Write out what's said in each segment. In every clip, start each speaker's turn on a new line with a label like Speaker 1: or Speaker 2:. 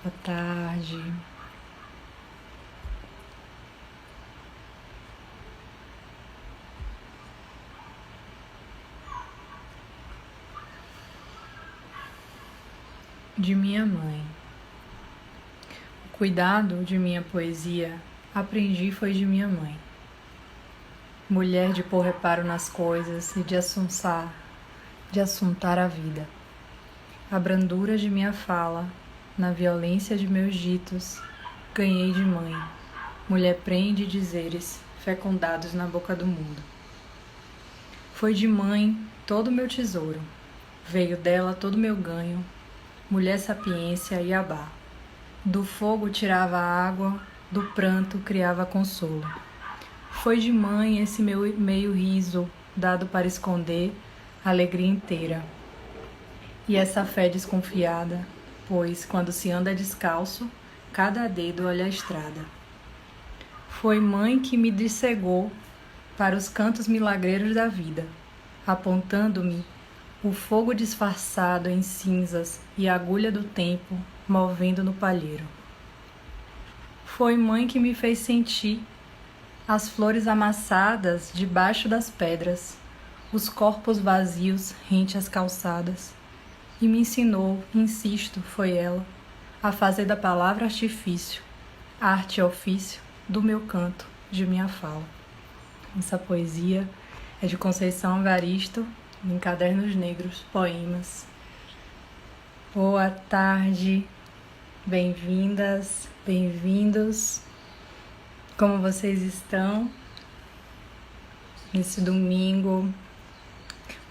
Speaker 1: Boa tarde. De minha mãe. O cuidado de minha poesia aprendi foi de minha mãe. Mulher de pôr reparo nas coisas e de assuntar a vida. A brandura de minha fala, na violência de meus ditos, ganhei de mãe. Mulher prende dizeres, fecundados na boca do mundo. Foi de mãe todo o meu tesouro, veio dela todo o meu ganho, mulher sapiência e abá. Do fogo tirava a água, do pranto criava consolo. Foi de mãe esse meu meio riso, dado para esconder a alegria inteira. E essa fé desconfiada, pois quando se anda descalço, cada dedo olha a estrada. Foi mãe que me dissegou para os cantos milagreiros da vida, apontando-me o fogo disfarçado em cinzas e a agulha do tempo movendo no palheiro. Foi mãe que me fez sentir as flores amassadas debaixo das pedras, os corpos vazios rente às calçadas, e me ensinou, insisto, foi ela, a fazer da palavra artifício, arte e ofício do meu canto, de minha fala. Essa poesia é de Conceição Evaristo, em Cadernos Negros, Poemas. Boa tarde, bem-vindas, bem-vindos. Como vocês estão? Nesse domingo,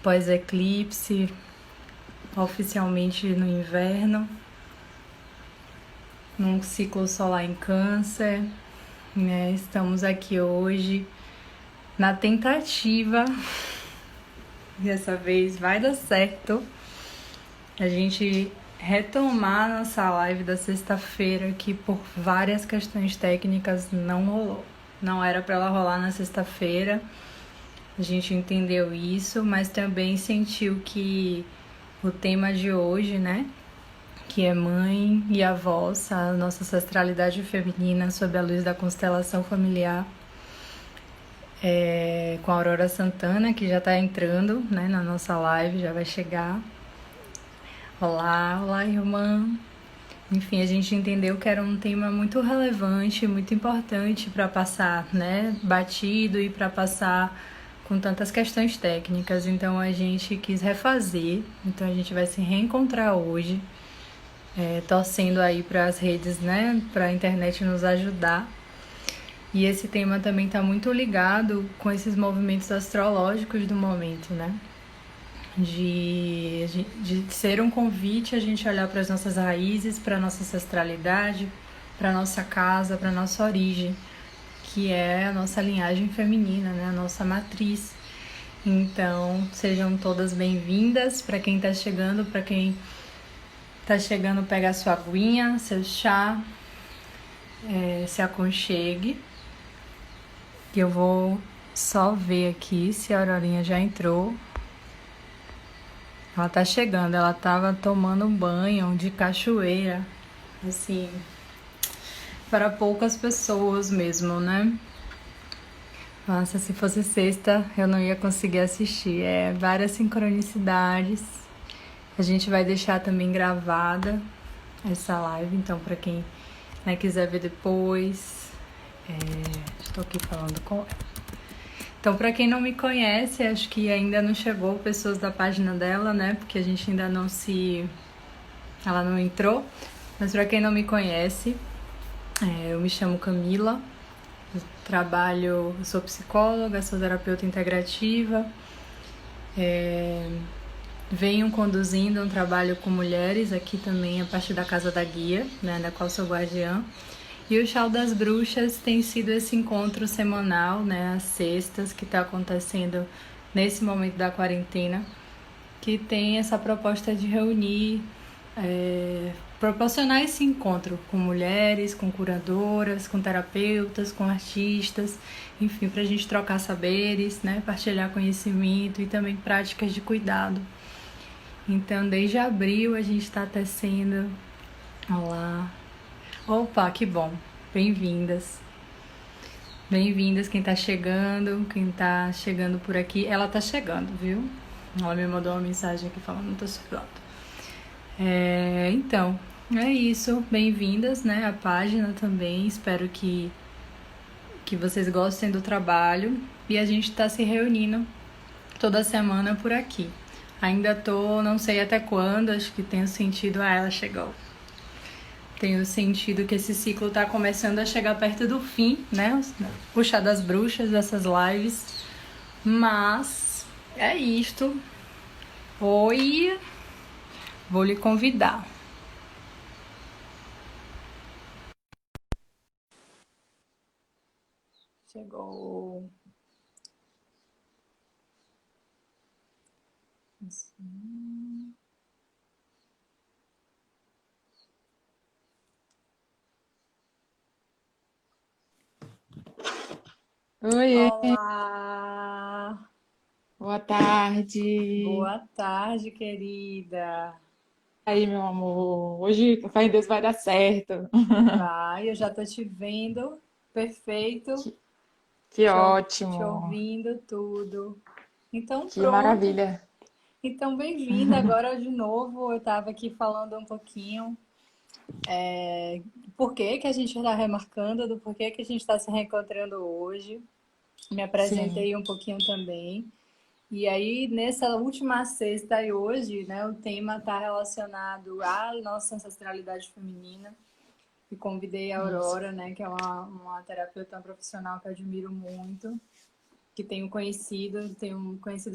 Speaker 1: pós-eclipse, oficialmente no inverno, num ciclo solar em Câncer, né? Estamos aqui hoje na tentativa, dessa vez vai dar certo, a gente retomar nossa live da sexta-feira, que por várias questões técnicas não rolou. Não era para ela rolar na sexta-feira, a gente entendeu isso, mas também sentiu que o tema de hoje, né, que é mãe e avós, a nossa ancestralidade feminina sob a luz da constelação familiar, com a Aurora Santana, que já está entrando, né, na nossa live, já vai chegar. Olá, irmã. Enfim, a gente entendeu que era um tema muito relevante, muito importante para passar, né, batido e para passar com tantas questões técnicas. Então a gente quis refazer, então a gente vai se reencontrar hoje, torcendo aí para as redes, né, para a internet nos ajudar. E esse tema também está muito ligado com esses movimentos astrológicos do momento, né? De ser um convite a gente olhar para as nossas raízes, para a nossa ancestralidade, para a nossa casa, para a nossa origem, que é a nossa linhagem feminina, né? A nossa matriz. Então, sejam todas bem-vindas. Para quem está chegando, pega a sua aguinha, seu chá, se aconchegue. Que eu vou só ver aqui se a Aurorinha já entrou. Ela tá chegando, ela tava tomando um banho de cachoeira, assim, para poucas pessoas mesmo, né? Nossa, se fosse sexta eu não ia conseguir assistir. Várias sincronicidades. A gente vai deixar também gravada essa live, então para quem, né, quiser ver depois, estou aqui falando com ela. Então, para quem não me conhece, acho que ainda não chegou pessoas da página dela, né? Porque a gente ainda ela não entrou. Mas para quem não me conhece, eu me chamo Camila, eu sou psicóloga, sou terapeuta integrativa, venho conduzindo um trabalho com mulheres aqui também a partir da Casa da Guia, né? Da qual sou guardiã. E o Chá das Bruxas tem sido esse encontro semanal, né, às sextas, que está acontecendo nesse momento da quarentena, que tem essa proposta de reunir, proporcionar esse encontro com mulheres, com curadoras, com terapeutas, com artistas, enfim, para a gente trocar saberes, né, partilhar conhecimento e também práticas de cuidado. Então, desde abril a gente está tecendo, olá, Opa, que bom. Bem-vindas. Bem-vindas quem tá chegando por aqui. Ela tá chegando, viu? Ela me mandou uma mensagem aqui falando, tô chegando. Então, é isso. Bem-vindas, né? A página também. Espero que vocês gostem do trabalho. E a gente tá se reunindo toda semana por aqui. Ainda tô, não sei até quando, acho que tenho sentido. Ah, ela chegou. Tenho sentido que esse ciclo tá começando a chegar perto do fim, né? Puxar das bruxas, dessas lives. Mas é isto. Oi, vou lhe convidar. Chegou.
Speaker 2: Oi,
Speaker 1: Olá!
Speaker 2: boa tarde.
Speaker 1: Boa tarde, querida.
Speaker 2: Aí, meu amor, hoje com fé em Deus vai dar certo.
Speaker 1: Vai, eu já tô te vendo. Perfeito.
Speaker 2: Que, que
Speaker 1: Te
Speaker 2: ótimo,
Speaker 1: ouvindo tudo. Então,
Speaker 2: que
Speaker 1: pronto.
Speaker 2: maravilha.
Speaker 1: Então, bem-vinda agora de novo. Eu estava aqui falando um pouquinho por que que a gente está remarcando, do porquê que a gente está se reencontrando hoje. Me
Speaker 2: Sim,
Speaker 1: apresentei um pouquinho também. E aí, nessa última sexta e hoje, né, o tema está relacionado à nossa ancestralidade feminina. E convidei a
Speaker 2: isso.
Speaker 1: Aurora, né, que é uma terapeuta profissional que eu admiro muito, que tenho conhecido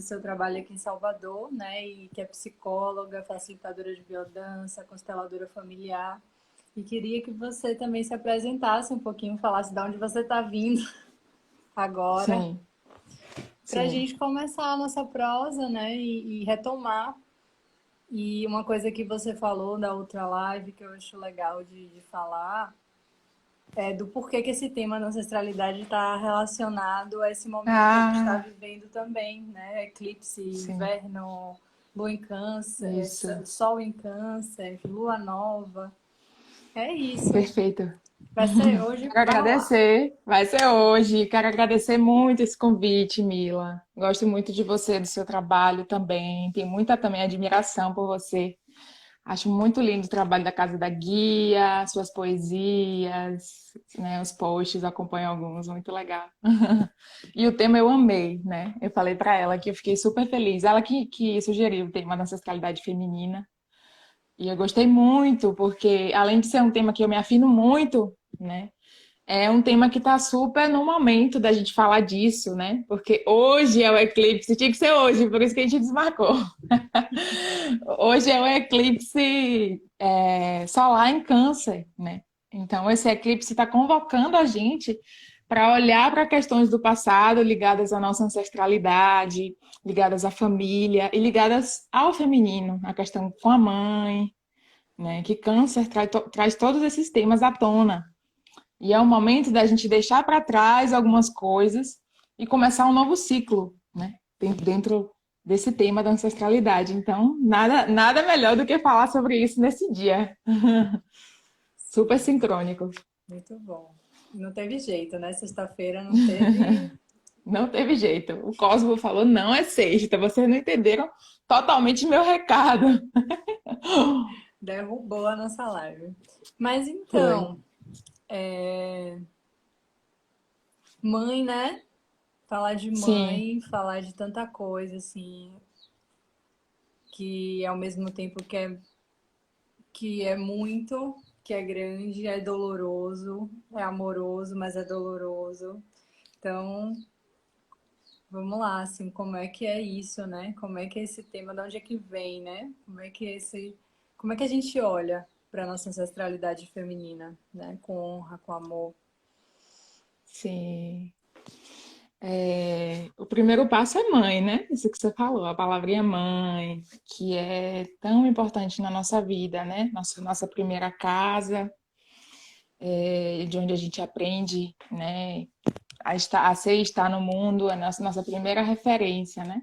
Speaker 1: seu trabalho aqui em Salvador, né, e que é psicóloga, facilitadora de biodança, consteladora familiar. E queria que você também se apresentasse um pouquinho, falasse de onde você está vindo agora,
Speaker 2: Sim,
Speaker 1: para a
Speaker 2: sim.
Speaker 1: gente começar a nossa prosa, né, e retomar. E uma coisa que você falou da outra live que eu acho legal de falar é do porquê que esse tema da ancestralidade está relacionado a esse momento que a gente está
Speaker 2: Ah,
Speaker 1: vivendo também, né? Eclipse,
Speaker 2: sim,
Speaker 1: inverno, lua em câncer,
Speaker 2: isso.
Speaker 1: sol em câncer, lua nova. É isso.
Speaker 2: Perfeito.
Speaker 1: Vai ser hoje,
Speaker 2: Quero
Speaker 1: vai rolar.
Speaker 2: agradecer, vai ser hoje. Quero agradecer muito esse convite, Mila. Gosto muito de você, do seu trabalho também. Tenho muita também admiração por você. Acho muito lindo o trabalho da Casa da Guia, suas poesias, né, os posts, acompanho alguns, muito legal. E o tema eu amei, né? Eu falei para ela que eu fiquei super feliz. Ela que sugeriu o tema da ancestralidade feminina. E eu gostei muito, porque além de ser um tema que eu me afino muito, né? É um tema que está super no momento da gente falar disso, né? Porque hoje é o eclipse, tinha que ser hoje, por isso que a gente desmarcou. Hoje é o eclipse solar em Câncer, né? Então, esse eclipse está convocando a gente para olhar para questões do passado ligadas à nossa ancestralidade, ligadas à família e ligadas ao feminino, a questão com a mãe, né? Que Câncer traz todos esses temas à tona. E é o momento da gente deixar para trás algumas coisas e começar um novo ciclo, né? Dentro desse tema da ancestralidade. Então, nada melhor do que falar sobre isso nesse dia. Super
Speaker 1: Sim,
Speaker 2: sincrônico.
Speaker 1: muito bom. Não teve jeito, né? Sexta-feira não teve.
Speaker 2: Não teve jeito. O Cosmo falou, não é sexta. Vocês não entenderam totalmente meu recado.
Speaker 1: Derrubou a nossa live. Mas
Speaker 2: Foi.
Speaker 1: então, mãe, né? Falar de
Speaker 2: Sim,
Speaker 1: mãe, falar de tanta coisa, assim, que ao mesmo tempo que é muito, que é grande, é doloroso, é amoroso, mas é doloroso. Então, vamos lá, assim, como é que é isso, né? Como é que é esse tema, de onde é que vem, né? Como é que a gente olha para nossa ancestralidade feminina, né? Com honra, com amor.
Speaker 2: sim. O primeiro passo é mãe, né? Isso que você falou, a palavrinha mãe, que é tão importante na nossa vida, né? Nossa primeira casa, de onde a gente aprende, né? A ser e estar no mundo, é a nossa primeira referência, né?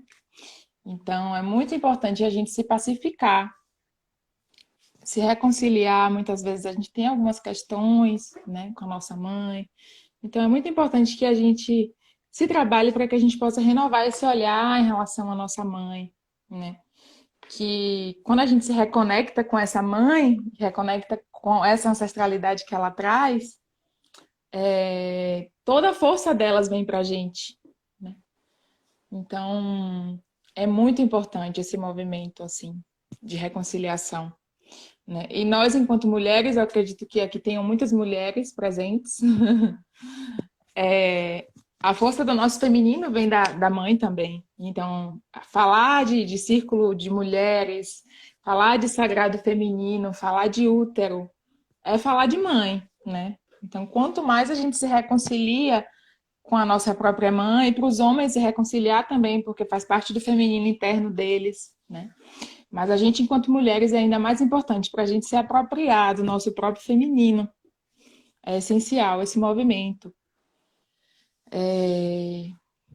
Speaker 2: Então, é muito importante a gente se pacificar, se reconciliar. Muitas vezes a gente tem algumas questões, né, com a nossa mãe. Então é muito importante que a gente se trabalhe para que a gente possa renovar esse olhar em relação à nossa mãe, né? Que quando a gente se reconecta com essa mãe, reconecta com essa ancestralidade que ela traz, toda a força delas vem para a gente, né? Então é muito importante esse movimento assim de reconciliação, né? E nós, enquanto mulheres, eu acredito que aqui tenham muitas mulheres presentes. A força do nosso feminino vem da mãe também. Então, falar de círculo de mulheres, falar de sagrado feminino, falar de útero, é falar de mãe, né? Então, quanto mais a gente se reconcilia com a nossa própria mãe, para os homens se reconciliar também, porque faz parte do feminino interno deles, né? Mas a gente, enquanto mulheres, é ainda mais importante para a gente se apropriar do nosso próprio feminino. É essencial esse movimento.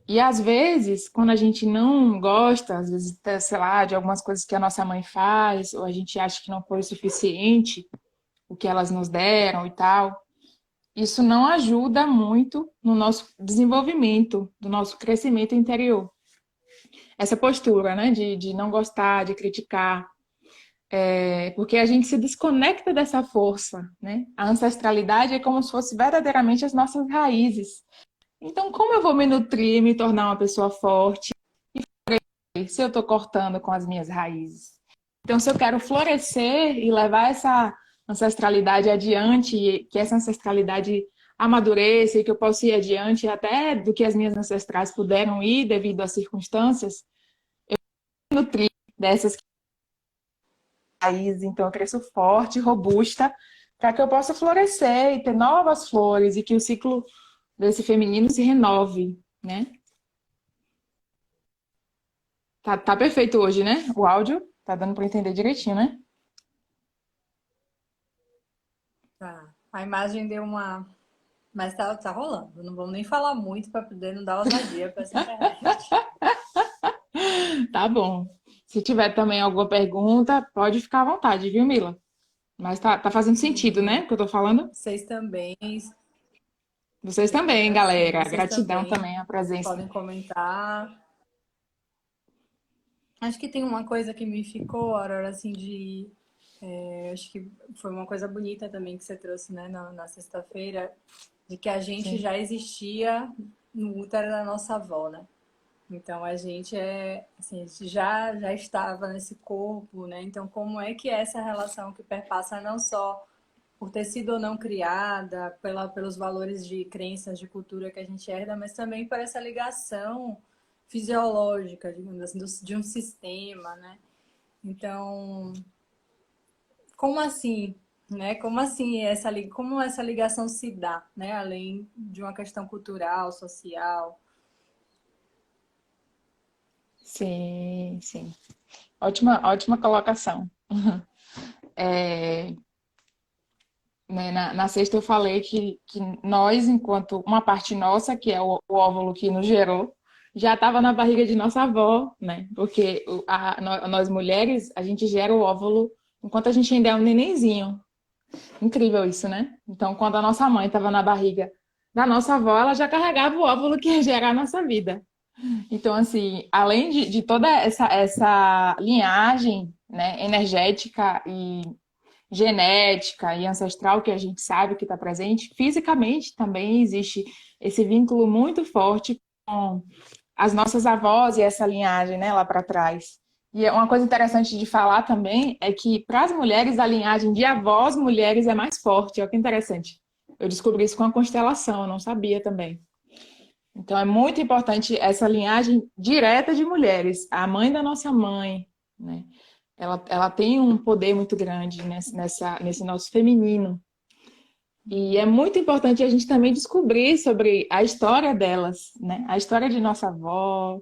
Speaker 2: E às vezes, quando a gente não gosta, às vezes, sei lá, de algumas coisas que a nossa mãe faz, ou a gente acha que não foi o suficiente o que elas nos deram e tal, isso não ajuda muito no nosso desenvolvimento, do nosso crescimento interior. Essa postura, né, de não gostar, de criticar, porque a gente se desconecta dessa força, né? A ancestralidade é como se fosse verdadeiramente as nossas raízes. Então, como eu vou me nutrir, me tornar uma pessoa forte, se eu estou cortando com as minhas raízes? Então, se eu quero florescer e levar essa ancestralidade adiante, e que essa ancestralidade amadureça e que eu possa ir adiante até do que as minhas ancestrais puderam ir devido às circunstâncias, nutrir dessas raízes, então eu cresço forte, robusta, para que eu possa florescer e ter novas flores e que o ciclo desse feminino se renove, né? Tá perfeito hoje, né? O áudio tá dando para entender direitinho, né?
Speaker 1: Tá. A imagem deu uma. Mas tá rolando. Não vamos nem falar muito para poder não dar ousadia para essa internet.
Speaker 2: Tá bom. Se tiver também alguma pergunta, pode ficar à vontade, viu, Mila? Mas tá fazendo sentido, né? O que eu tô falando?
Speaker 1: Vocês também,
Speaker 2: Vocês também,
Speaker 1: assim,
Speaker 2: galera.
Speaker 1: vocês
Speaker 2: Gratidão
Speaker 1: também
Speaker 2: também a presença.
Speaker 1: podem comentar. Acho que tem uma coisa que me ficou, Aurora, assim, acho que foi uma coisa bonita também que você trouxe, né, na sexta-feira, de que a gente
Speaker 2: Sim,
Speaker 1: já existia no útero da nossa avó, né? Então a gente assim, a gente já estava nesse corpo, né? Então como é que é essa relação que perpassa não só por ter sido ou não criada, pelos valores de crenças, de cultura que a gente herda, mas também por essa ligação fisiológica, digamos assim, de um sistema, né? Então, como assim, né? Como assim como essa ligação se dá, né? Além de uma questão cultural, social.
Speaker 2: sim, sim. Ótima colocação. É, né, na sexta eu falei que nós, enquanto uma parte nossa, que é o óvulo que nos gerou, já estava na barriga de nossa avó, né? Porque nós mulheres, a gente gera o óvulo enquanto a gente ainda é um nenenzinho. Incrível isso, né? Então, quando a nossa mãe estava na barriga da nossa avó, ela já carregava o óvulo que ia gerar a nossa vida. Então, assim, além de toda essa linhagem, né, energética e genética e ancestral que a gente sabe que está presente, fisicamente também existe esse vínculo muito forte com as nossas avós e essa linhagem, né, lá para trás. E uma coisa interessante de falar também é que para as mulheres a linhagem de avós mulheres é mais forte. Olha que interessante. Eu descobri isso com a constelação, eu não sabia também. Então é muito importante essa linhagem direta de mulheres. A mãe da nossa mãe, né? Ela tem um poder muito grande nesse nosso feminino. E é muito importante a gente também descobrir sobre a história delas, né? A história de nossa avó,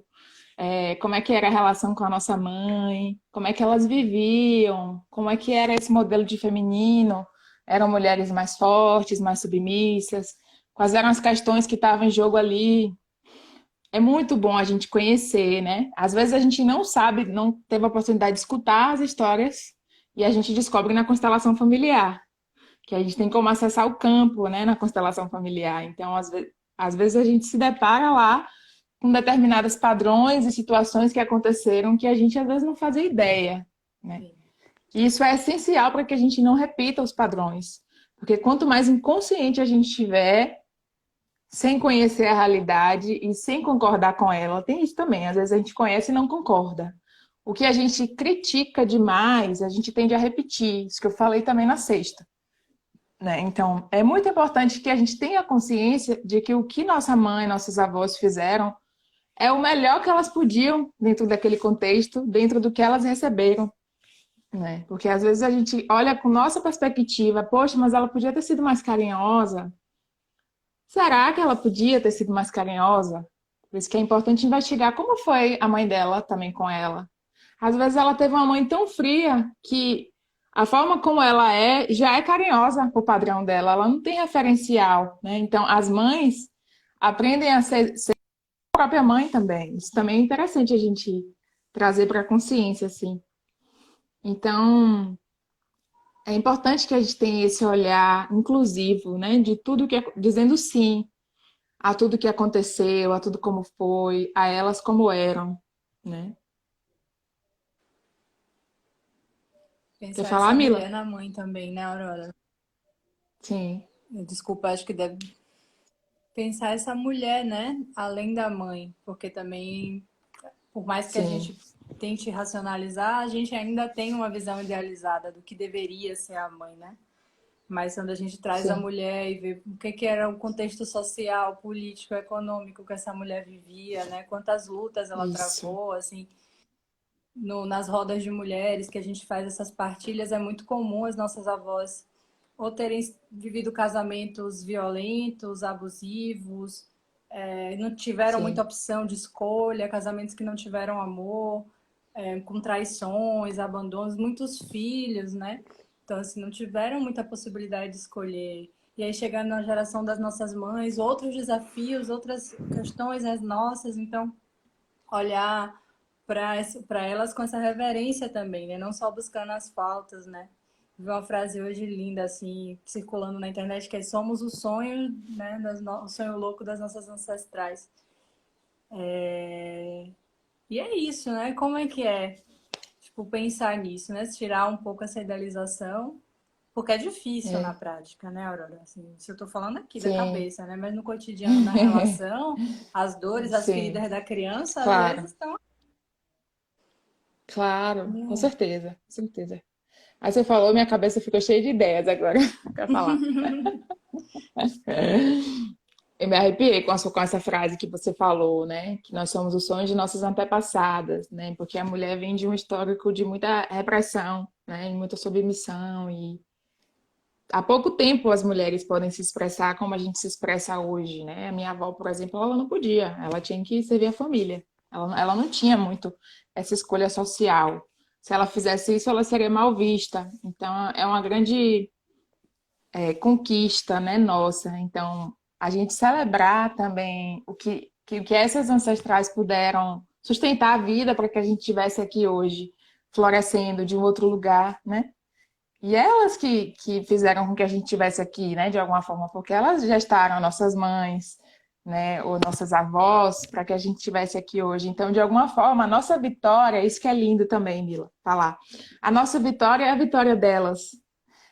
Speaker 2: como é que era a relação com a nossa mãe, como é que elas viviam, como é que era esse modelo de feminino. Eram mulheres mais fortes, mais submissas? Quais eram as questões que estavam em jogo ali? É muito bom a gente conhecer, né? Às vezes a gente não sabe, não teve a oportunidade de escutar as histórias E a gente descobre na constelação familiar, que a gente tem como acessar o campo, né, na constelação familiar. Então, às vezes a gente se depara lá com determinados padrões e situações que aconteceram que a gente às vezes não fazia ideia, né?
Speaker 1: Sim.
Speaker 2: E isso é essencial para que a gente não repita os padrões. Porque quanto mais inconsciente a gente tiver, sem conhecer a realidade e sem concordar com ela, tem isso também. Às vezes a gente conhece e não concorda. O que a gente critica demais, a gente tende a repetir. Isso que eu falei também na sexta, né? Então, é muito importante que a gente tenha consciência de que o que nossa mãe, nossos avós fizeram é o melhor que elas podiam dentro daquele contexto, dentro do que elas receberam, né? Porque às vezes a gente olha com nossa perspectiva, poxa, mas ela podia ter sido mais carinhosa. Será que ela podia ter sido mais carinhosa? Por isso que é importante investigar como foi a mãe dela também com ela. Às vezes ela teve uma mãe tão fria que a forma como ela é já é carinhosa pro padrão dela, ela não tem referencial, né? Então as mães aprendem a ser a própria mãe também. Isso também é interessante a gente trazer para a consciência, assim. Então, é importante que a gente tenha esse olhar inclusivo, né? De tudo que dizendo sim a tudo que aconteceu, a tudo como foi, a elas como eram, né? Quer
Speaker 1: Pensar
Speaker 2: falar,
Speaker 1: essa
Speaker 2: Mila?
Speaker 1: mulher na mãe também, né, Aurora?
Speaker 2: Sim,
Speaker 1: Desculpa, acho que deve pensar essa mulher, né, além da mãe, porque também, por mais que a
Speaker 2: sim,
Speaker 1: gente tente racionalizar, a gente ainda tem uma visão idealizada do que deveria ser a mãe, né? Mas quando a gente traz a
Speaker 2: sim.
Speaker 1: mulher e vê o que que era o contexto social, político, econômico que essa mulher vivia, né? Quantas lutas ela
Speaker 2: Isso.
Speaker 1: travou, assim, nas rodas de mulheres que a gente faz essas partilhas, é muito comum as nossas avós ou terem vivido casamentos violentos, abusivos, não tiveram muita
Speaker 2: Sim,
Speaker 1: opção de escolha, casamentos que não tiveram amor, com traições, abandonos, muitos filhos, né? Então, assim, não tiveram muita possibilidade de escolher. E aí, chegando na geração das nossas mães, outros desafios, outras questões as nossas. Então, olhar para elas com essa reverência também, né? Não só buscando as faltas, né? Vi uma frase hoje linda, assim, circulando na internet, que é somos o sonho, né? O sonho louco das nossas ancestrais. E é isso, né? Como é que é, tipo, pensar nisso, né? Tirar um pouco essa idealização, porque é difícil na
Speaker 2: é,
Speaker 1: prática, né, Aurora? Assim, se eu tô falando aqui da
Speaker 2: sim,
Speaker 1: cabeça, né? Mas no cotidiano, na relação, as dores, as
Speaker 2: sim,
Speaker 1: feridas da criança, às vezes
Speaker 2: claro,
Speaker 1: estão.
Speaker 2: claro, com certeza, com certeza. Aí você falou, minha cabeça ficou cheia de ideias agora para falar. Eu me arrepiei com essa frase que você falou, né? Que nós somos os sonhos de nossas antepassadas, né? Porque a mulher vem de um histórico de muita repressão, né? E muita submissão. E há pouco tempo as mulheres podem se expressar como a gente se expressa hoje, né? A minha avó, por exemplo, ela não podia. Ela tinha que servir a família. Ela não tinha muito essa escolha social. Se ela fizesse isso, ela seria mal vista. Então, é uma grande conquista, né, nossa. Então, a gente celebrar também o que essas ancestrais puderam sustentar a vida para que a gente estivesse aqui hoje, florescendo de um outro lugar, né? E elas que fizeram com que a gente estivesse aqui, né, de alguma forma, porque elas gestaram nossas mães, né, ou nossas avós, para que a gente estivesse aqui hoje. Então, de alguma forma, a nossa vitória, isso que é lindo também, Mila, falar. A nossa vitória é a vitória delas,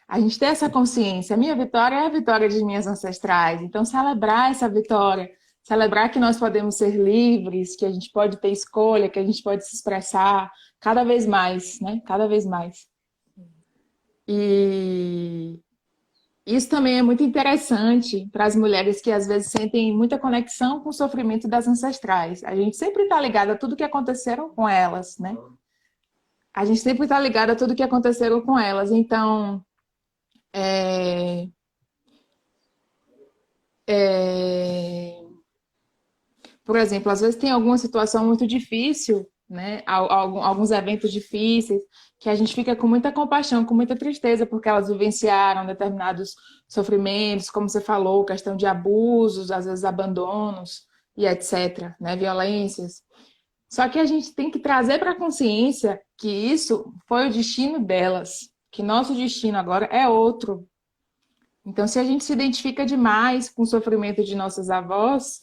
Speaker 2: a gente ter essa consciência. A minha vitória é a vitória de minhas ancestrais. Então, celebrar essa vitória, celebrar que nós podemos ser livres, que a gente pode ter escolha, que a gente pode se expressar cada vez mais, né? Cada vez mais. E isso também é muito interessante para as mulheres que às vezes sentem muita conexão com o sofrimento das ancestrais. A gente sempre está ligada a tudo que aconteceram com elas, né? A gente sempre está ligada a tudo que aconteceram com elas. Então, é, é, por exemplo, às vezes tem alguma situação muito difícil, né? Alguns eventos difíceis, que a gente fica com muita compaixão, com muita tristeza, porque elas vivenciaram determinados sofrimentos, como você falou, questão de abusos, às vezes abandonos e etc., né? Violências. Só que a gente tem que trazer para a consciência que isso foi o destino delas. que nosso destino agora é outro. Então, se a gente se identifica demais com o sofrimento de nossos avós,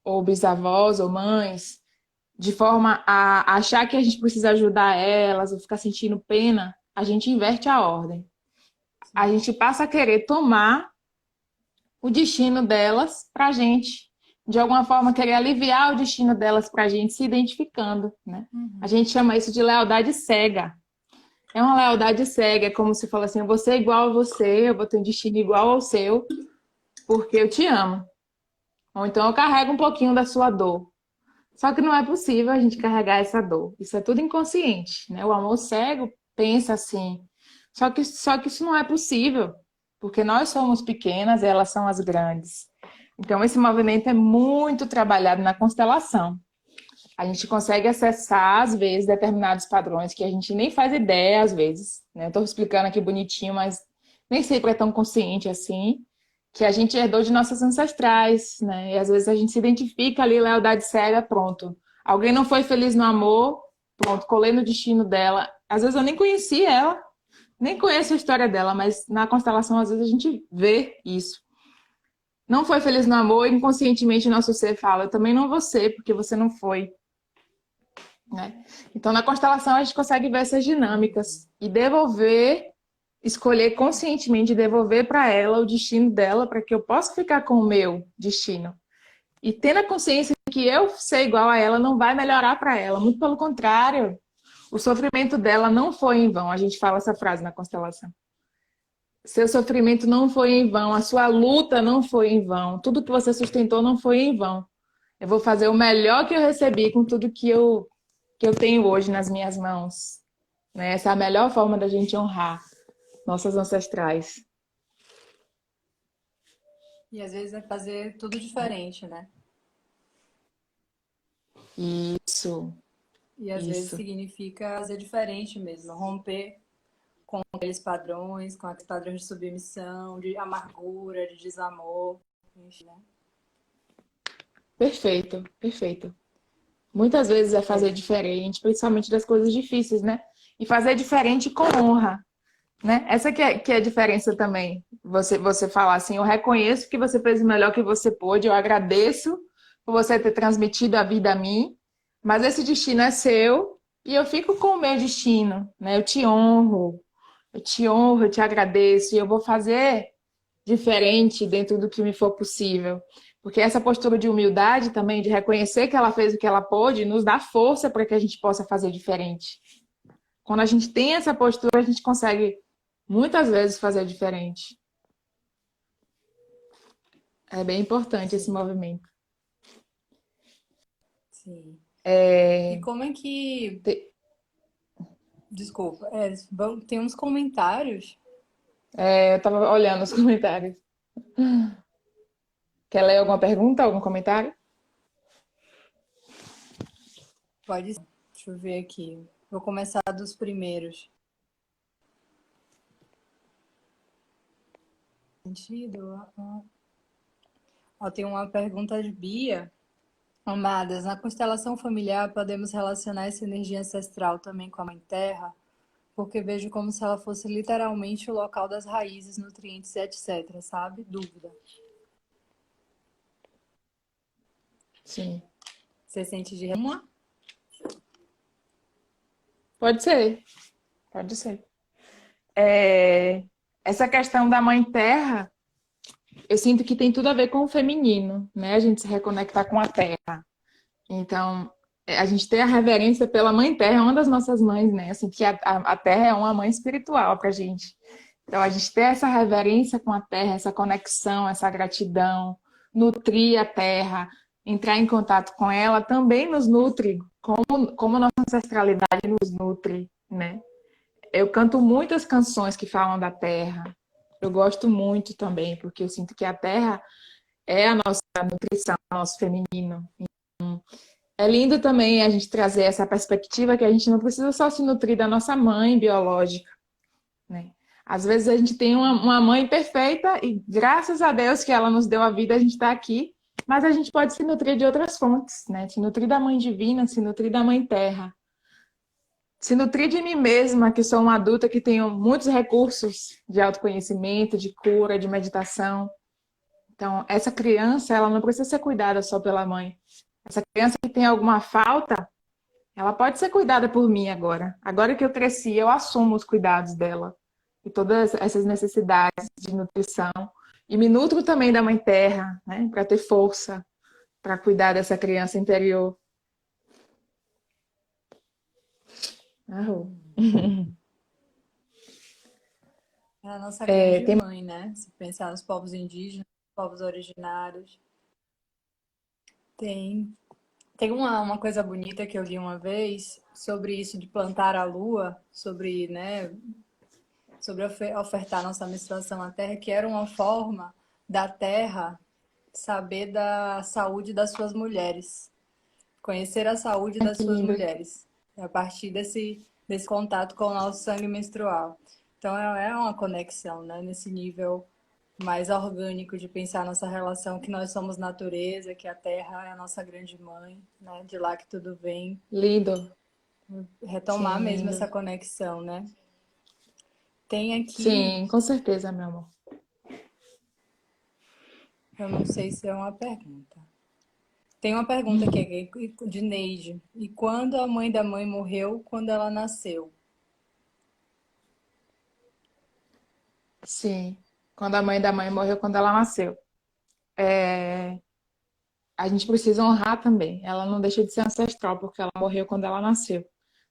Speaker 2: ou bisavós, ou mães, de forma a achar que a gente precisa ajudar elas, ou ficar sentindo pena, a gente inverte a ordem. A gente passa a querer tomar o destino delas para a gente. De alguma forma, querer aliviar o destino delas para a gente, se identificando, né? A gente chama isso de lealdade cega. É uma lealdade cega, é como se fala assim, eu vou ser igual a você, eu vou ter um destino igual ao seu, porque eu te amo. Ou então eu carrego um pouquinho da sua dor. Só que não é possível a gente carregar essa dor. Isso é tudo inconsciente, né? O amor cego pensa assim. Só que isso não é possível, porque nós somos pequenas e elas são as grandes. Então esse movimento é muito trabalhado na constelação. A gente consegue acessar, às vezes, determinados padrões que a gente nem faz ideia, às vezes, né? Estou explicando aqui bonitinho, mas nem sempre é tão consciente assim, que a gente herdou de nossas ancestrais, né? E às vezes a gente se identifica ali, lealdade cega, pronto. Alguém não foi feliz no amor, pronto, colei no destino dela. Às vezes eu nem conheci ela, nem conheço a história dela, mas na constelação, às vezes, a gente vê isso. Não foi feliz no amor, inconscientemente nosso ser fala, eu também não vou ser, porque você não foi. Né? Então, na constelação, a gente consegue ver essas dinâmicas e devolver, escolher conscientemente devolver para ela o destino dela, para que eu possa ficar com o meu destino. E tendo a consciência que eu ser igual a ela não vai melhorar para ela, muito pelo contrário, o sofrimento dela não foi em vão. A gente fala essa frase na constelação. Seu sofrimento não foi em vão, a sua luta não foi em vão, tudo que você sustentou não foi em vão. Eu vou fazer o melhor que eu recebi com tudo que eu tenho hoje nas minhas mãos. Né? Essa é a melhor forma da gente honrar nossas ancestrais.
Speaker 1: E às vezes é fazer tudo diferente, né?
Speaker 2: Isso,
Speaker 1: E às vezes
Speaker 2: isso.
Speaker 1: significa fazer diferente mesmo, romper com aqueles padrões, com aqueles padrões de submissão, de amargura, de desamor, enfim, né?
Speaker 2: Perfeito, perfeito. Muitas vezes é fazer diferente, principalmente das coisas difíceis, né? E fazer diferente com honra, né? Essa que é a diferença também. Você falar assim, eu reconheço que você fez o melhor que você pôde, eu agradeço por você ter transmitido a vida a mim, mas esse destino é seu e eu fico com o meu destino, né? Eu te honro, eu te agradeço e eu vou fazer diferente dentro do que me for possível. Porque essa postura de humildade também, de reconhecer que ela fez o que ela pôde, nos dá força para que a gente possa fazer diferente. Quando a gente tem essa postura, a gente consegue muitas vezes fazer diferente. É bem importante esse
Speaker 1: Sim,
Speaker 2: movimento.
Speaker 1: sim. E
Speaker 2: É,
Speaker 1: como é que.
Speaker 2: te-
Speaker 1: Desculpa, tem uns comentários.
Speaker 2: eu estava olhando os comentários. Quer ler alguma pergunta, algum comentário?
Speaker 1: Pode ser. Deixa eu ver aqui. Vou começar dos primeiros. Sentido? Ó, tem uma pergunta de Bia. Amadas, na constelação familiar podemos relacionar essa energia ancestral também com a Mãe Terra, porque vejo como se ela fosse literalmente o local das raízes, nutrientes, etc, sabe? Dúvida.
Speaker 2: Sim.
Speaker 1: Você sente de uma?
Speaker 2: Pode ser, pode ser. É, essa questão da Mãe Terra, eu sinto que tem tudo a ver com o feminino, né? A gente se reconectar com a Terra. Então, a gente ter a reverência pela Mãe Terra, é uma das nossas mães, né? Assim, que a Terra é uma mãe espiritual pra gente. Então, a gente ter essa reverência com a Terra, essa conexão, essa gratidão, nutrir a Terra, entrar em contato com ela, também nos nutre, como nossa ancestralidade nos nutre, né? Eu canto muitas canções que falam da Terra. Eu gosto muito também, porque eu sinto que a Terra é a nossa nutrição, o nosso feminino. É lindo também a gente trazer essa perspectiva que a gente não precisa só se nutrir da nossa mãe biológica, né? Às vezes a gente tem uma mãe perfeita e graças a Deus que ela nos deu a vida, a gente está aqui, mas a gente pode se nutrir de outras fontes, né? Se nutrir da mãe divina, se nutrir da mãe terra. se nutrir de mim mesma, que sou uma adulta que tenho muitos recursos de autoconhecimento, de cura, de meditação. Então, essa criança, ela não precisa ser cuidada só pela mãe. Essa criança que tem alguma falta, ela pode ser cuidada por mim agora. Agora que eu cresci, eu assumo os cuidados dela e todas essas necessidades de nutrição. E me nutro também da Mãe Terra, né, para ter força, para cuidar dessa criança interior. Arrou.
Speaker 1: É a nossa
Speaker 2: É,
Speaker 1: grande
Speaker 2: tem...
Speaker 1: mãe, né? Se pensar nos povos indígenas, povos originários. Tem, tem uma coisa bonita que eu li uma vez sobre isso de plantar a lua, sobre, né, sobre ofertar nossa menstruação à terra, que era uma forma da terra saber da saúde das suas mulheres, conhecer a saúde das
Speaker 2: Que
Speaker 1: suas
Speaker 2: lindo.
Speaker 1: mulheres, a partir desse contato com o nosso sangue menstrual. Então é uma conexão, né, nesse nível mais orgânico de pensar nossa relação, que nós somos natureza, que a terra é a nossa grande mãe, né, de lá que tudo vem,
Speaker 2: Lindo.
Speaker 1: retomar
Speaker 2: Sim,
Speaker 1: mesmo
Speaker 2: lindo.
Speaker 1: essa conexão, né? Tem aqui,
Speaker 2: Sim, com certeza, meu amor.
Speaker 1: eu não sei se é uma pergunta. Tem uma pergunta aqui de Neide. E quando a mãe da mãe morreu, quando ela nasceu?
Speaker 2: Sim. Quando a mãe da mãe morreu, quando ela nasceu. A gente precisa honrar também. Ela não deixa de ser ancestral, porque ela morreu quando ela nasceu.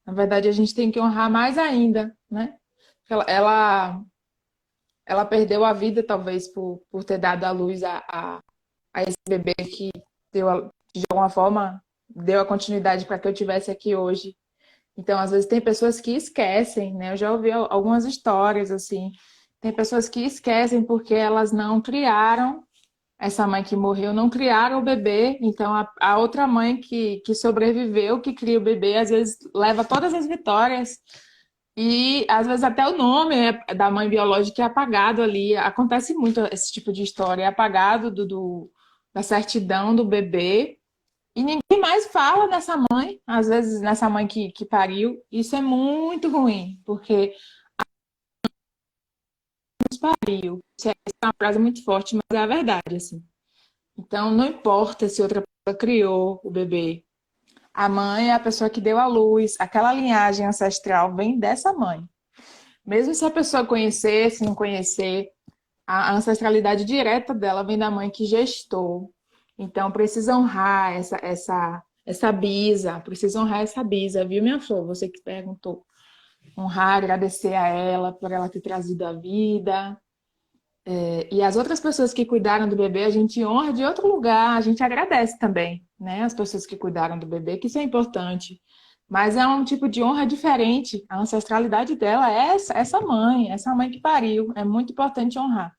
Speaker 2: Na verdade, a gente tem que honrar mais ainda, né? Porque ela perdeu a vida, talvez, por ter dado à luz a esse bebê que de alguma forma, deu a continuidade para que eu tivesse aqui hoje. Então, às vezes, tem pessoas que esquecem, né? Eu já ouvi algumas histórias assim. Tem pessoas que esquecem porque elas não criaram essa mãe que morreu, não criaram o bebê. Então, a outra mãe que sobreviveu, que cria o bebê, às vezes leva todas as vitórias. E às vezes até o nome da mãe biológica é apagado ali. Acontece muito esse tipo de história, é apagado da certidão do bebê. E ninguém mais fala nessa mãe, às vezes nessa mãe que pariu. Isso é muito ruim, porque pariu. Isso é uma frase muito forte, mas é a verdade, assim. Então, não importa se outra pessoa criou o bebê. A mãe é a pessoa que deu à luz. Aquela linhagem ancestral vem dessa mãe. Mesmo se a pessoa conhecer, se não conhecer, a ancestralidade direta dela vem da mãe que gestou. Então, precisa honrar essa bisa, precisa honrar essa bisa, viu, minha flor? Você que perguntou. Honrar, agradecer a ela por ela ter trazido a vida. E as outras pessoas que cuidaram do bebê, a gente honra de outro lugar, a gente agradece também, né? As pessoas que cuidaram do bebê, que isso é importante. Mas é um tipo de honra diferente. A ancestralidade dela é essa mãe que pariu. É muito importante honrar.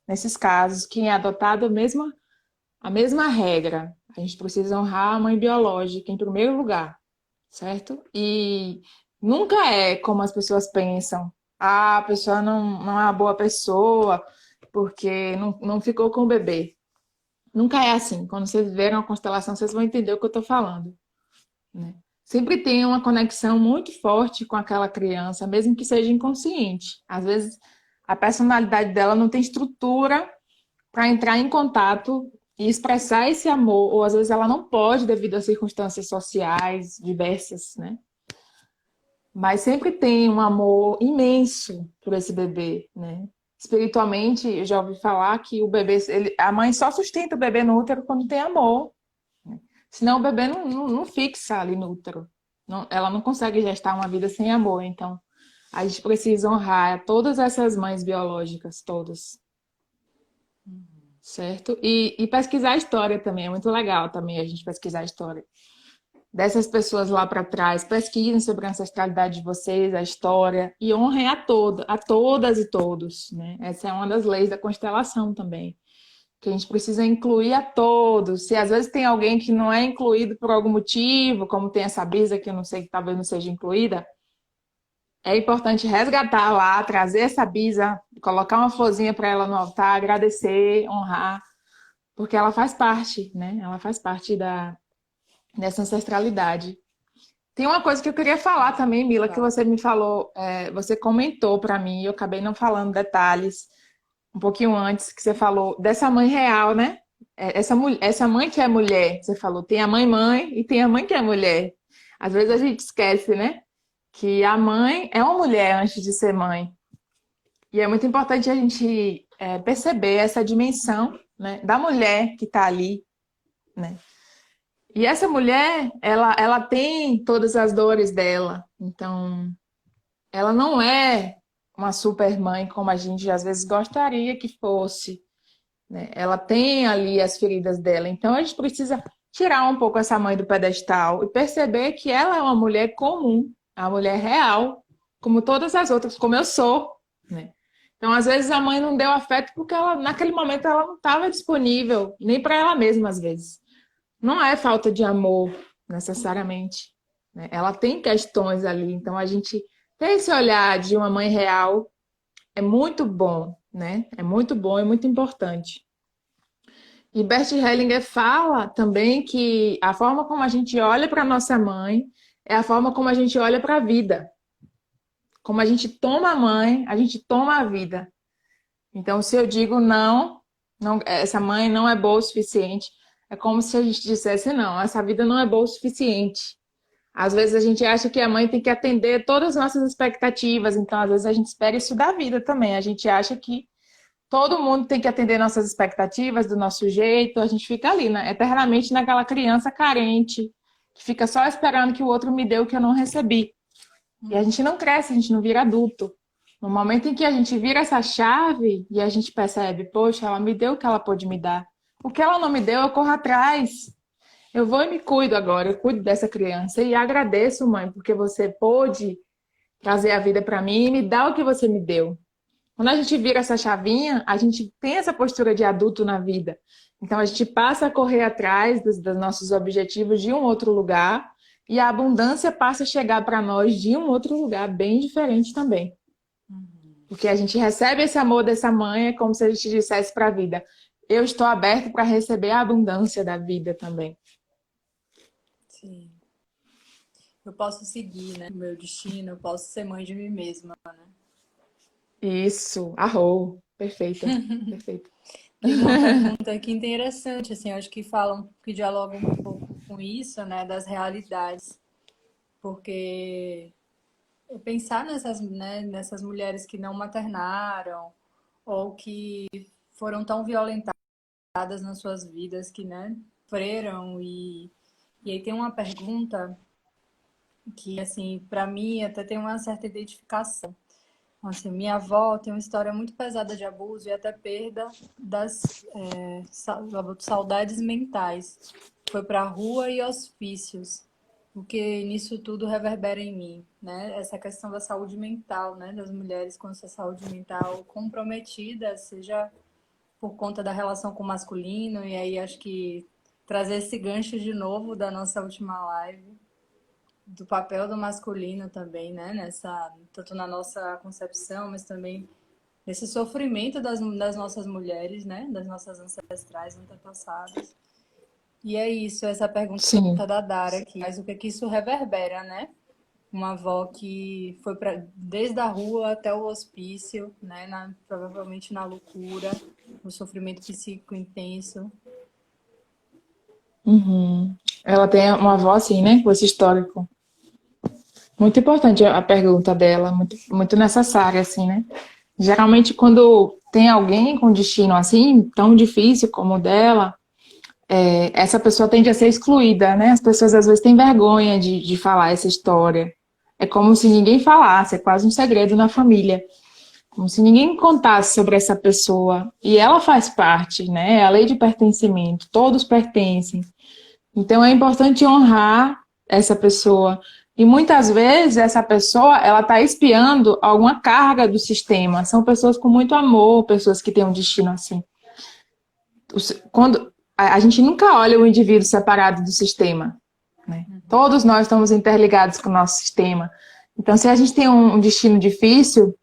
Speaker 2: Nesses casos, quem é adotado, a mesma regra. A gente precisa honrar a mãe biológica em primeiro lugar, certo? E nunca é como as pessoas pensam. Ah, a pessoa não é uma boa pessoa porque não ficou com o bebê. Nunca é assim. Quando vocês verem a constelação, vocês vão entender o que eu estou falando, né? Sempre tem uma conexão muito forte com aquela criança, mesmo que seja inconsciente. Às vezes, a personalidade dela não tem estrutura para entrar em contato e expressar esse amor, ou às vezes ela não pode devido a circunstâncias sociais diversas, né? Mas sempre tem um amor imenso por esse bebê, né? Espiritualmente, eu já ouvi falar que o bebê, a mãe só sustenta o bebê no útero quando tem amor, né? Senão o bebê não fixa ali no útero. Ela não consegue gestar uma vida sem amor. Então, a gente precisa honrar todas essas mães biológicas, todas, certo? E pesquisar a história também, é muito legal também a gente pesquisar a história dessas pessoas lá para trás. Pesquisem sobre a ancestralidade de vocês, a história, e honrem a todas e todos, né? Essa é uma das leis da constelação também, que a gente precisa incluir a todos. Se às vezes tem alguém que não é incluído por algum motivo, como tem essa Bisa que eu não sei, que talvez não seja incluída, é importante resgatar lá, trazer essa Bisa, colocar uma florzinha para ela no altar, agradecer, honrar, porque ela faz parte, né? Ela faz parte dessa ancestralidade. Tem uma coisa que eu queria falar também, Mila, que
Speaker 1: Fala.
Speaker 2: você me falou, você comentou para mim, eu acabei não falando detalhes um pouquinho antes, que você falou dessa mãe real, né? Essa mãe que é mulher, você falou, tem a mãe e tem a mãe que é mulher. Às vezes a gente esquece, né? Que a mãe é uma mulher antes de ser mãe. E é muito importante a gente perceber essa dimensão, né, da mulher que está ali, né? E essa mulher, ela tem todas as dores dela. Então, ela não é uma super mãe como a gente às vezes gostaria que fosse, né? Ela tem ali as feridas dela. Então, a gente precisa tirar um pouco essa mãe do pedestal e perceber que ela é uma mulher comum, a mulher real, como todas as outras, como eu sou, né? Então, às vezes a mãe não deu afeto porque ela, naquele momento ela não estava disponível, nem para ela mesma às vezes. Não é falta de amor, necessariamente, né? Ela tem questões ali, então a gente ter esse olhar de uma mãe real é muito bom, né? É muito bom, é muito importante. E Bert Hellinger fala também que a forma como a gente olha para nossa mãe é a forma como a gente olha para a vida. Como a gente toma a mãe, a gente toma a vida. Então, se eu digo não, não, essa mãe não é boa o suficiente, é como se a gente dissesse não, essa vida não é boa o suficiente. Às vezes a gente acha que a mãe tem que atender todas as nossas expectativas, então às vezes a gente espera isso da vida também. A gente acha que todo mundo tem que atender nossas expectativas do nosso jeito, a gente fica ali, né, eternamente naquela criança carente, que fica só esperando que o outro me dê o que eu não recebi. E a gente não cresce, a gente não vira adulto. No momento em que a gente vira essa chave e a gente percebe, poxa, ela me deu o que ela pôde me dar. O que ela não me deu, eu corro atrás. Eu vou e me cuido agora, eu cuido dessa criança. E agradeço, mãe, porque você pôde trazer a vida para mim e me dar o que você me deu. Quando a gente vira essa chavinha, a gente tem essa postura de adulto na vida. Então a gente passa a correr atrás dos nossos objetivos de um outro lugar e a abundância passa a chegar para nós de um outro lugar bem diferente também. Porque a gente recebe esse amor dessa mãe, é como se a gente dissesse para a vida: eu estou aberto para receber a abundância da vida também.
Speaker 1: Sim. Eu posso seguir, né, o meu destino, eu posso ser mãe de mim mesma, né?
Speaker 2: Isso, arrou. Perfeita, perfeita.
Speaker 1: Tem uma pergunta aqui interessante, assim, eu acho que falam, que dialogam um pouco com isso, né, das realidades, porque pensar nessas, né, nessas mulheres que não maternaram ou que foram tão violentadas nas suas vidas que, né, sofreram e aí tem uma pergunta que, assim, para mim até tem uma certa identificação. Assim, minha avó tem uma história muito pesada de abuso e até perda das saudades mentais. Foi para a rua e hospícios, porque nisso tudo reverbera em mim, né? Essa questão da saúde mental, né? Das mulheres com essa saúde mental comprometida, seja por conta da relação com o masculino, e aí acho que trazer esse gancho de novo da nossa última live, do papel do masculino também, né? Nessa, tanto na nossa concepção, mas também nesse sofrimento das nossas mulheres, né? Das nossas ancestrais, antepassadas. E é isso, essa pergunta
Speaker 2: Sim.
Speaker 1: da Dara aqui. Mas o que é que isso reverbera, né? Uma avó que foi desde a rua até o hospício, né? Provavelmente na loucura, no sofrimento psíquico intenso.
Speaker 2: Uhum. Ela tem uma voz assim, né? Com esse histórico. Muito importante a pergunta dela, muito, muito necessária, assim, né? Geralmente, quando tem alguém com destino assim, tão difícil como o dela, essa pessoa tende a ser excluída, né? As pessoas às vezes têm vergonha de falar essa história. É como se ninguém falasse, é quase um segredo na família. Como se ninguém contasse sobre essa pessoa. E ela faz parte, né? É a lei de pertencimento, todos pertencem. Então é importante honrar essa pessoa. E muitas vezes essa pessoa, ela está espiando alguma carga do sistema. São pessoas com muito amor, pessoas que têm um destino assim. Quando a gente nunca olha o indivíduo separado do sistema, né? Todos nós estamos interligados com o nosso sistema. Então, se a gente tem um destino difícil,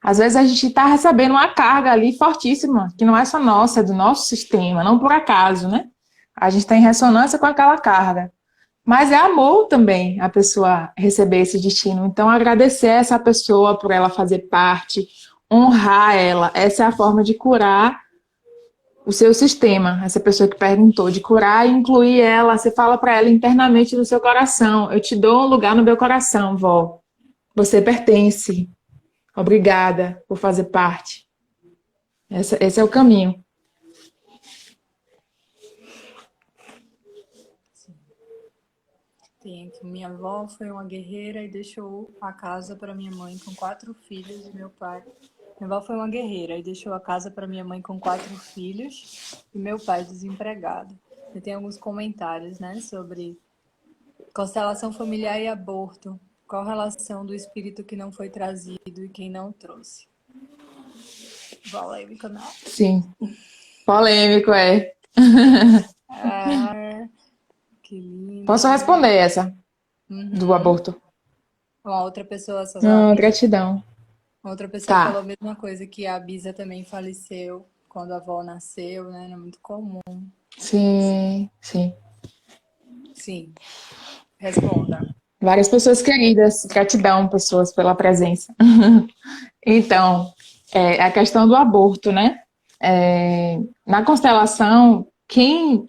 Speaker 2: às vezes a gente está recebendo uma carga ali fortíssima, que não é só nossa, é do nosso sistema, não por acaso, né? A gente está em ressonância com aquela carga. Mas é amor também a pessoa receber esse destino. Então, agradecer essa pessoa por ela fazer parte, honrar ela. Essa é a forma de curar o seu sistema. Essa pessoa que perguntou, de curar e incluir ela. Você fala para ela internamente no seu coração: eu te dou um lugar no meu coração, vó. Você pertence. Obrigada por fazer parte. Esse é o caminho.
Speaker 1: Tem aqui, minha avó foi uma guerreira e deixou a casa para minha mãe com 4 filhos e meu pai. Minha avó foi uma guerreira e deixou a casa para minha mãe com 4 filhos e meu pai desempregado. Eu tenho alguns comentários, né, sobre constelação familiar e aborto. Qual a relação do espírito que não foi trazido e quem não trouxe? Polêmico, não?
Speaker 2: Sim. Polêmico, é.
Speaker 1: Ah, que lindo.
Speaker 2: Posso responder essa do aborto?
Speaker 1: Uma outra pessoa só
Speaker 2: Não, gratidão.
Speaker 1: Outra pessoa falou a
Speaker 2: Tá.
Speaker 1: mesma coisa, que a Bisa também faleceu quando a avó nasceu, né? Não é muito comum.
Speaker 2: Sim, sim.
Speaker 1: Sim, responda.
Speaker 2: Várias pessoas queridas. Gratidão, pessoas, pela presença. Então, a questão do aborto, né? Na constelação, quem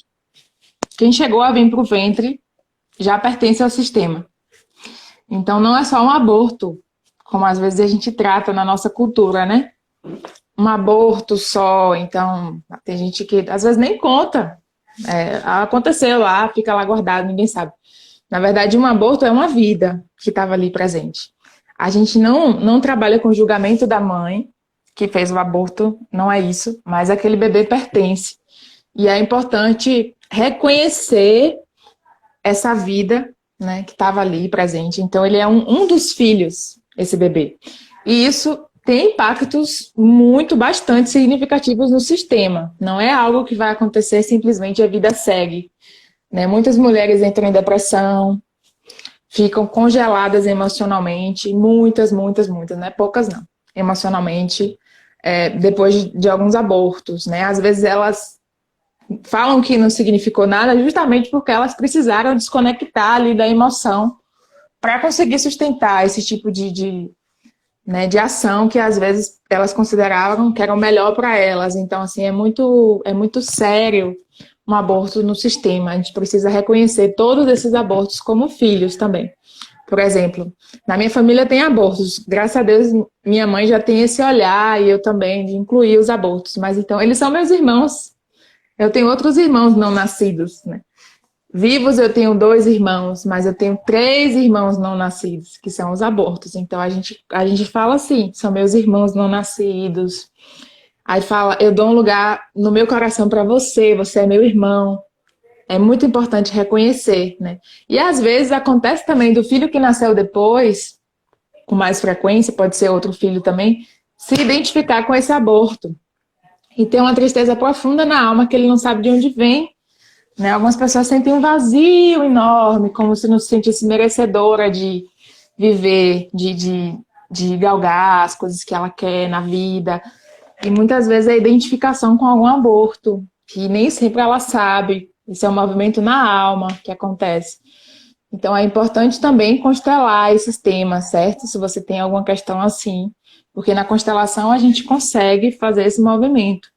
Speaker 2: chegou a vir para o ventre já pertence ao sistema. Então, não é só um aborto, como às vezes a gente trata na nossa cultura, né? Um aborto só, então tem gente que às vezes nem conta. Aconteceu lá, fica lá guardado, ninguém sabe. Na verdade, um aborto é uma vida que estava ali presente. A gente não trabalha com o julgamento da mãe que fez o aborto, não é isso, mas aquele bebê pertence. E é importante reconhecer essa vida, né, que estava ali presente. Então, ele é um dos filhos, esse bebê. E isso tem impactos bastante significativos no sistema. Não é algo que vai acontecer simplesmente a vida segue. Né? Muitas mulheres entram em depressão, ficam congeladas emocionalmente, muitas, né? Poucas não, emocionalmente, depois de alguns abortos, né? Às vezes elas falam que não significou nada justamente porque elas precisaram desconectar ali da emoção para conseguir sustentar esse tipo de ação que às vezes elas consideravam que era o melhor para elas. Então, assim, é muito sério um aborto no sistema. A gente precisa reconhecer todos esses abortos como filhos também. Por exemplo, na minha família tem abortos. Graças a Deus, minha mãe já tem esse olhar, e eu também, de incluir os abortos. Mas então, eles são meus irmãos. Eu tenho outros irmãos não nascidos, né? Vivos eu tenho 2 irmãos, mas eu tenho 3 irmãos não nascidos, que são os abortos. Então a gente fala assim, são meus irmãos não nascidos. Aí fala, eu dou um lugar no meu coração para você, você é meu irmão. É muito importante reconhecer, né? E às vezes acontece também do filho que nasceu depois, com mais frequência, pode ser outro filho também, se identificar com esse aborto. E ter uma tristeza profunda na alma que ele não sabe de onde vem. Né? Algumas pessoas sentem um vazio enorme, como se não se sentisse merecedora de viver, de galgar as coisas que ela quer na vida. E muitas vezes é a identificação com algum aborto, que nem sempre ela sabe. Isso é um movimento na alma que acontece. Então é importante também constelar esses temas, certo? Se você tem alguma questão assim, porque na constelação a gente consegue fazer esse movimento.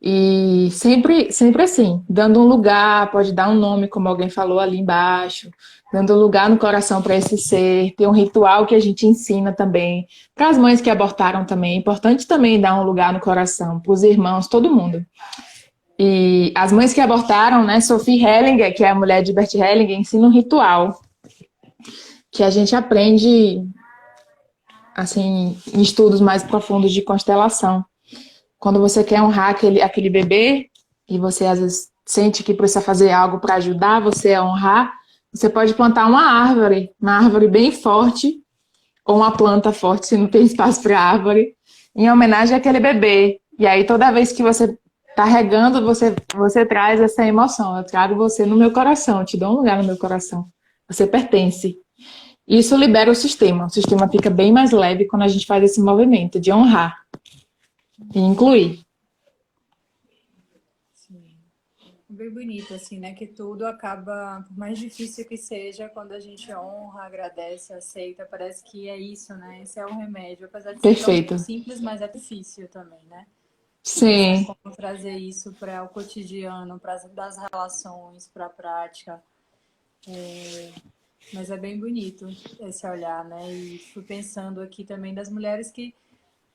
Speaker 2: E sempre assim, dando um lugar, pode dar um nome, como alguém falou ali embaixo, dando um lugar no coração para esse ser, tem um ritual que a gente ensina também, para as mães que abortaram também, é importante também dar um lugar no coração, para os irmãos, todo mundo. E as mães que abortaram, né, Sophie Hellinger, que é a mulher de Bert Hellinger, ensina um ritual que a gente aprende assim, em estudos mais profundos de constelação. Quando você quer honrar aquele bebê e você às vezes sente que precisa fazer algo para ajudar você a honrar, você pode plantar uma árvore bem forte, ou uma planta forte, se não tem espaço para árvore, em homenagem àquele bebê. E aí toda vez que você está regando, você traz essa emoção. Eu trago você no meu coração, eu te dou um lugar no meu coração. Você pertence. Isso libera o sistema. O sistema fica bem mais leve quando a gente faz esse movimento de honrar e incluir.
Speaker 1: Sim. bem bonito, assim, né? Que tudo acaba, por mais difícil que seja, quando a gente honra, agradece, aceita, parece que é isso, né? Esse é o remédio, apesar de ser tão
Speaker 2: Perfeito.
Speaker 1: simples, mas é difícil também, né? E pensar
Speaker 2: Sim,
Speaker 1: como trazer isso para o cotidiano, para das relações, para a prática. Mas é bem bonito esse olhar, né? E fui pensando aqui também das mulheres que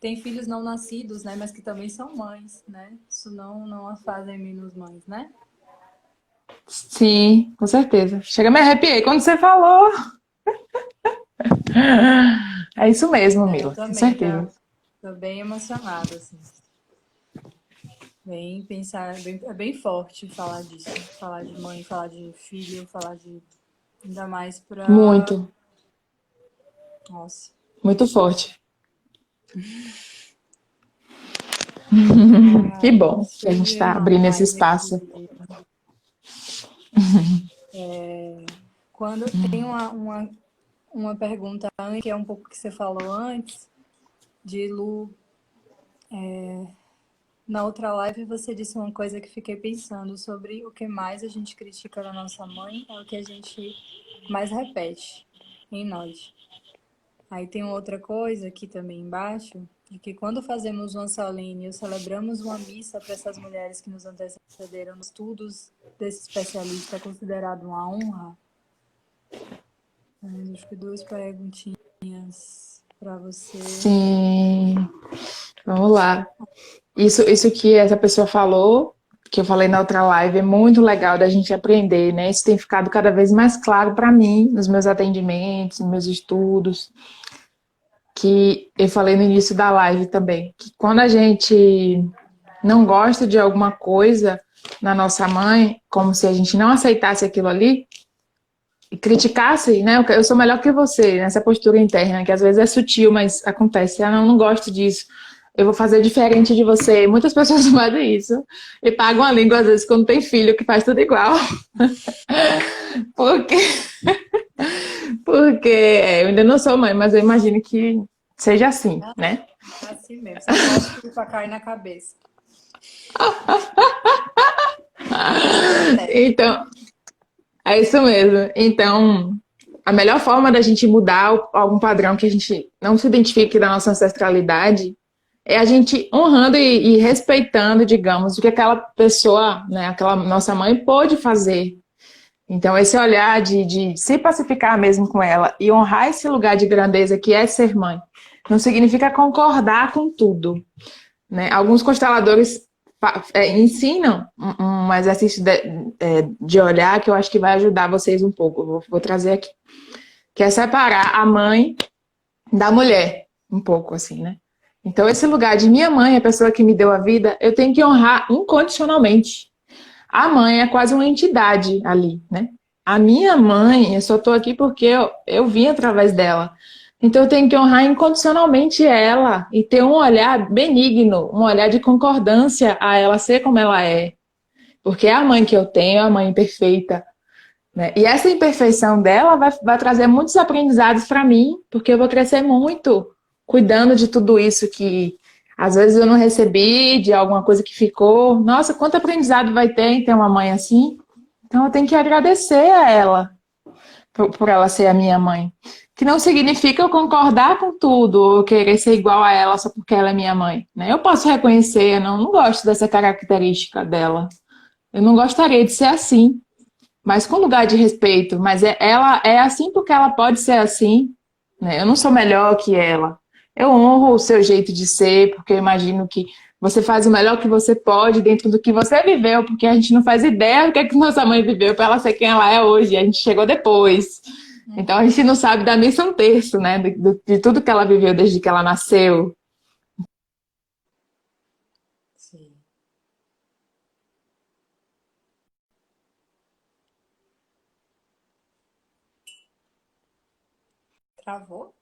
Speaker 1: têm filhos não nascidos, né? Mas que também são mães, né? Isso não as fazem menos mães, né?
Speaker 2: sim, com certeza. Chega, me arrepiei quando você falou. É isso mesmo,
Speaker 1: É, eu
Speaker 2: Mila, com
Speaker 1: também,
Speaker 2: certeza.
Speaker 1: tá? Tô bem emocionada, assim. Bem pensar, é bem forte falar disso. Falar de mãe, falar de filho, falar de. Ainda mais pra.
Speaker 2: Muito,
Speaker 1: Nossa.
Speaker 2: muito forte. Que bom
Speaker 1: Deixa
Speaker 2: que a
Speaker 1: eu
Speaker 2: gente
Speaker 1: ver
Speaker 2: está abrindo esse
Speaker 1: mais
Speaker 2: espaço.
Speaker 1: aqui. Quando tem uma pergunta que é um pouco que você falou antes, de Lu. Na outra live você disse uma coisa que fiquei pensando sobre o que mais a gente critica na nossa mãe é o que a gente mais repete em nós. Aí tem outra coisa aqui também embaixo, de que quando fazemos uma solene ou celebramos uma missa para essas mulheres que nos antecederam nos estudos desse especialista, é considerado uma honra? Acho que duas perguntinhas para você.
Speaker 2: Sim, vamos lá. Isso que essa pessoa falou, que eu falei na outra live, é muito legal da gente aprender, né? Isso tem ficado cada vez mais claro para mim, nos meus atendimentos, nos meus estudos, que eu falei no início da live também, que quando a gente não gosta de alguma coisa na nossa mãe, como se a gente não aceitasse aquilo ali e criticasse, né? Eu sou melhor que você, nessa postura interna, que às vezes é sutil, mas acontece. Ah, não gosto disso. Eu vou fazer diferente de você. Muitas pessoas fazem isso e pagam a língua, às vezes, quando tem filho que faz tudo igual. Porque, eu ainda não sou mãe, mas eu imagino que seja assim, né?
Speaker 1: É assim mesmo, só falta o para cair na cabeça. Mas deu certo.
Speaker 2: Então, é isso mesmo. Então, a melhor forma da gente mudar algum padrão que a gente não se identifique da nossa ancestralidade é a gente honrando e respeitando, digamos, o que aquela pessoa, né, aquela nossa mãe pôde fazer. Então, esse olhar de se pacificar mesmo com ela e honrar esse lugar de grandeza que é ser mãe, não significa concordar com tudo, né? Alguns consteladores ensinam um exercício de olhar que eu acho que vai ajudar vocês um pouco. Vou trazer aqui, que é separar a mãe da mulher, um pouco assim, né? Então, esse lugar de minha mãe, a pessoa que me deu a vida, eu tenho que honrar incondicionalmente. A mãe é quase uma entidade ali, né? A minha mãe, eu só estou aqui porque eu vim através dela. Então eu tenho que honrar incondicionalmente ela e ter um olhar benigno, um olhar de concordância a ela ser como ela é. Porque é a mãe que eu tenho, é a mãe perfeita, né? E essa imperfeição dela vai trazer muitos aprendizados para mim, porque eu vou crescer muito cuidando de tudo isso que às vezes eu não recebi, de alguma coisa que ficou. Nossa, quanto aprendizado vai ter em ter uma mãe assim? Então eu tenho que agradecer a ela por ela ser a minha mãe. Que não significa eu concordar com tudo ou querer ser igual a ela só porque ela é minha mãe, né? Eu posso reconhecer, eu não gosto dessa característica dela. Eu não gostaria de ser assim, mas com lugar de respeito. Mas ela é assim porque ela pode ser assim, né? Eu não sou melhor que ela. Eu honro o seu jeito de ser, porque eu imagino que você faz o melhor que você pode dentro do que você viveu, porque a gente não faz ideia do que nossa mãe viveu para ela ser quem ela é hoje. A gente chegou depois. Então a gente não sabe da missa um terço, né? De tudo que ela viveu desde que ela nasceu.
Speaker 1: Sim. Travou?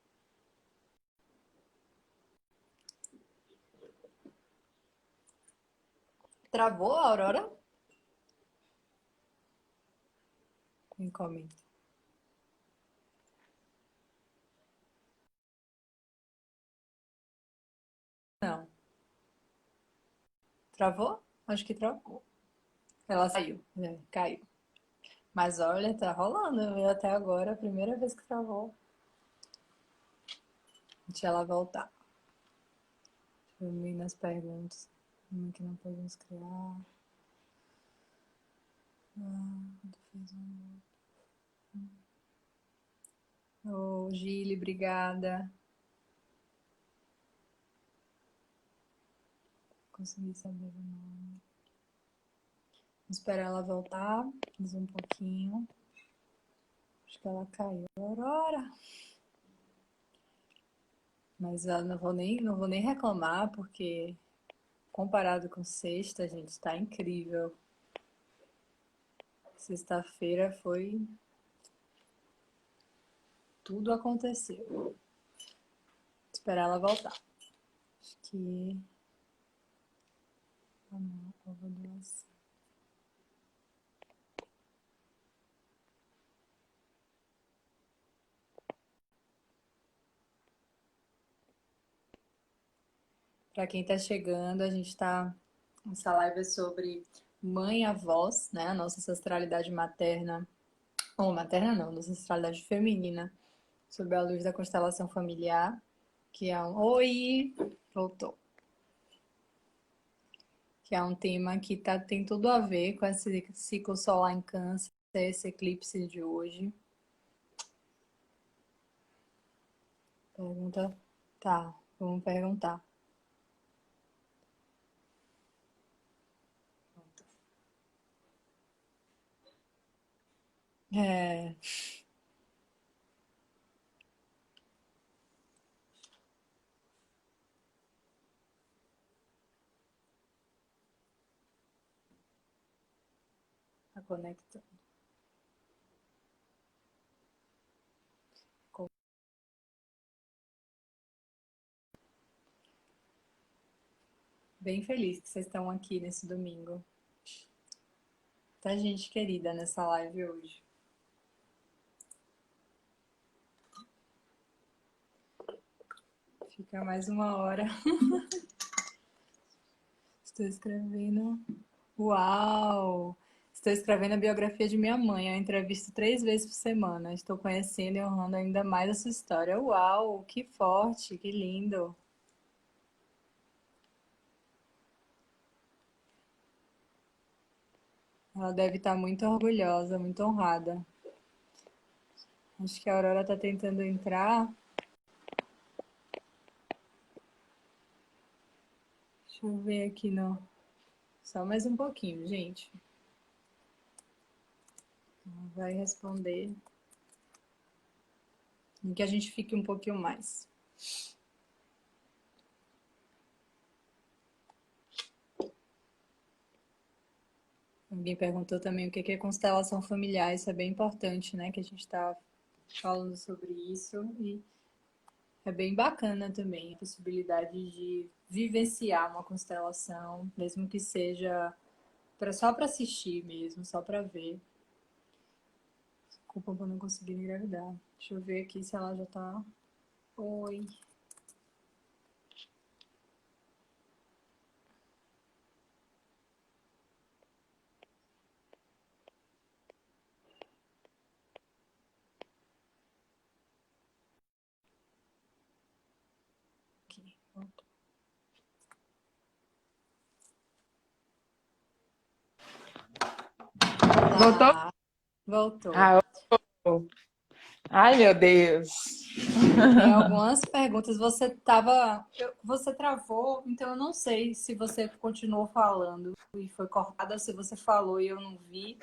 Speaker 1: Travou a Aurora? Encomenda. Não. Travou? Acho que travou. Ela saiu, caiu. Mas olha, tá rolando, viu? Até agora, a primeira vez que travou. Deixa ela voltar. Deixa eu ver nas perguntas. Como é que não podemos criar? Ô, Gile, obrigada. Consegui saber o nome. Vou esperar ela voltar. Mais um pouquinho. Acho que ela caiu. Aurora! Mas eu não vou nem reclamar, porque comparado com sexta, gente, tá incrível. Sexta-feira foi. Tudo aconteceu. Vou esperar ela voltar. Acho que. Ah, não, prova doação. Para quem está chegando, a gente está. Essa live é sobre mãe e avós, né? A nossa ancestralidade materna. Ou materna não, nossa ancestralidade feminina. Sob a luz da constelação familiar. Que é um. Oi! Voltou. Que é um tema que tem tudo a ver com esse ciclo solar em Câncer, esse eclipse de hoje. Pergunta. Tá, vamos perguntar. É, tá conectando. Bem feliz que vocês estão aqui nesse domingo. Tá gente querida nessa live hoje. Fica mais uma hora. Estou escrevendo. Uau! Estou escrevendo a biografia de minha mãe. Eu entrevisto 3 vezes por semana. Estou conhecendo e honrando ainda mais a sua história. Uau! Que forte, que lindo. Ela deve estar muito orgulhosa, muito honrada. Acho que a Aurora está tentando entrar. Deixa eu ver aqui no. Só mais um pouquinho, gente. Ela vai responder. Em que a gente fique um pouquinho mais. Alguém perguntou também o que é constelação familiar. Isso é bem importante, né? Que a gente está falando sobre isso. E é bem bacana também a possibilidade de vivenciar uma constelação, mesmo que seja só para assistir mesmo, só para ver. Desculpa por não conseguir engravidar. Deixa eu ver aqui se ela já tá. Oi. Aqui.
Speaker 2: Voltou?
Speaker 1: Olá. Voltou.
Speaker 2: Ah, voltou. Ai, meu Deus.
Speaker 1: Tem algumas perguntas. Você travou, então eu não sei se você continuou falando e foi cortada, ou se você falou e eu não vi.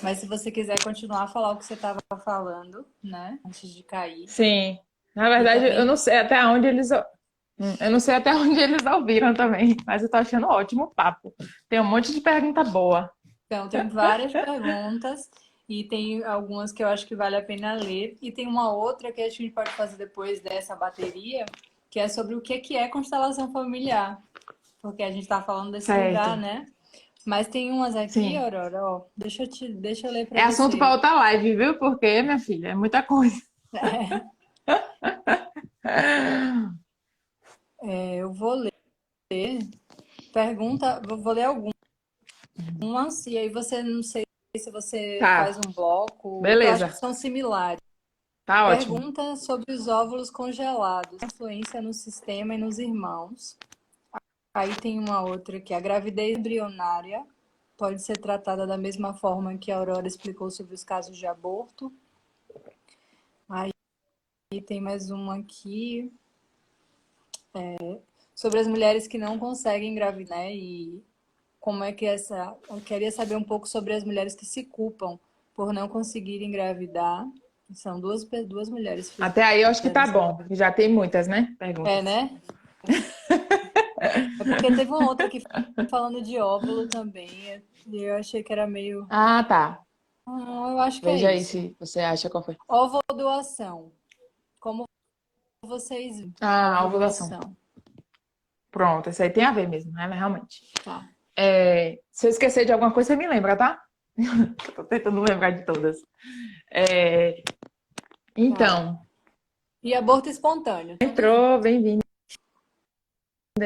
Speaker 1: Mas se você quiser continuar a falar o que você estava falando, né? Antes de cair.
Speaker 2: Sim. Na
Speaker 1: E
Speaker 2: verdade, eu
Speaker 1: também,
Speaker 2: não sei até onde eles. Eu não sei até onde eles ouviram também, mas eu tô achando ótimo o papo. Tem um monte de pergunta boa.
Speaker 1: então, tem várias perguntas e tem algumas que eu acho que vale a pena ler. E tem uma outra que a gente pode fazer depois dessa bateria, que é sobre o que é constelação familiar. Porque a gente está falando desse lugar,
Speaker 2: Certo.
Speaker 1: né? Mas tem umas aqui,
Speaker 2: Sim.
Speaker 1: Aurora, ó, deixa eu ler para
Speaker 2: É assunto
Speaker 1: você.
Speaker 2: para outra live, viu? Porque, minha filha, é muita coisa.
Speaker 1: Eu vou ler, pergunta, vou ler algumas. umas, e aí você não sei se você
Speaker 2: Tá,
Speaker 1: faz um bloco, que eu acho que
Speaker 2: beleza.
Speaker 1: são similares.
Speaker 2: Tá ótimo.
Speaker 1: Pergunta sobre os óvulos congelados, influência no sistema e nos irmãos. Aí tem uma outra que a gravidez embrionária pode ser tratada da mesma forma que a Aurora explicou sobre os casos de aborto. Aí tem mais uma aqui sobre as mulheres que não conseguem engravidar, né? E como é que essa. Eu queria saber um pouco sobre as mulheres que se culpam por não conseguirem engravidar. São duas mulheres que
Speaker 2: Até aí eu acho que
Speaker 1: fizeram
Speaker 2: tá
Speaker 1: essa
Speaker 2: bom.
Speaker 1: pergunta.
Speaker 2: Já tem muitas, né?
Speaker 1: É,
Speaker 2: Perguntas.
Speaker 1: né? É porque teve uma outra aqui falando de óvulo também. E eu achei que era meio.
Speaker 2: Ah, tá.
Speaker 1: Eu acho que é
Speaker 2: Veja aí
Speaker 1: isso.
Speaker 2: se você acha qual foi.
Speaker 1: Ovodoação. Como vocês veem a
Speaker 2: Ah, ovulação.
Speaker 1: ovulação?
Speaker 2: Pronto, isso aí tem a ver mesmo, né? Realmente.
Speaker 1: Tá.
Speaker 2: Se eu esquecer de alguma coisa, você me lembra, tá? Eu tô tentando lembrar de todas. É,
Speaker 1: Tá.
Speaker 2: então,
Speaker 1: E aborto espontâneo, tudo junto.
Speaker 2: entrou, bem-vinda,